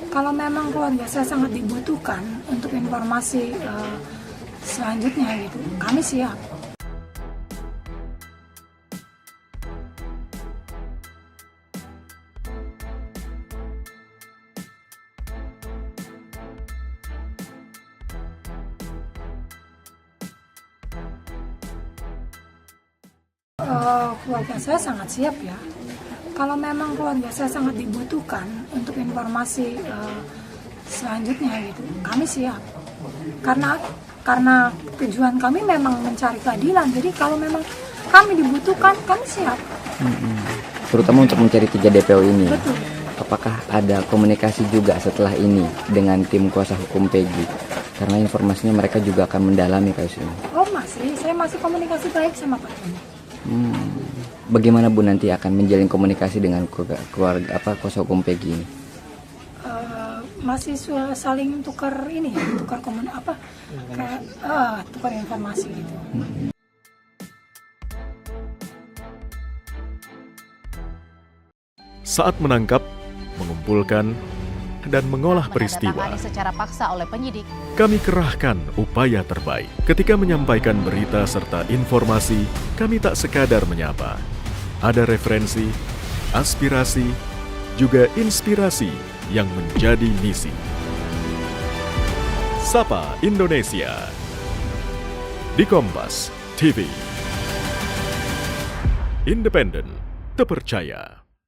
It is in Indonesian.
Kalau memang keluarga saya sangat dibutuhkan untuk informasi selanjutnya gitu, kami siap. Keluarga saya sangat siap ya. Kalau memang keluarga saya sangat dibutuhkan untuk informasi selanjutnya gitu, kami siap. Karena tujuan kami memang mencari keadilan. Jadi kalau memang kami dibutuhkan, kami siap. Terutama untuk mencari 3 DPO ini. Betul. Apakah ada komunikasi juga setelah ini dengan tim kuasa hukum Peggy? Karena informasinya mereka juga akan mendalami kasus ini. Oh saya masih komunikasi baik sama Pak Tony. Bagaimana Bu nanti akan menjalin komunikasi dengan keluarga kuasa hukum Peggy ini? Masih saling tukar ini ya, tukar tukar informasi gitu. Saat menangkap, mengumpulkan, dan mengolah peristiwa, menandatangani secara paksa oleh penyidik. kami kerahkan upaya terbaik. Ketika menyampaikan berita serta informasi, kami tak sekadar menyapa. Ada referensi, aspirasi, juga inspirasi yang menjadi misi. Sapa Indonesia di Kompas TV. Independen, terpercaya.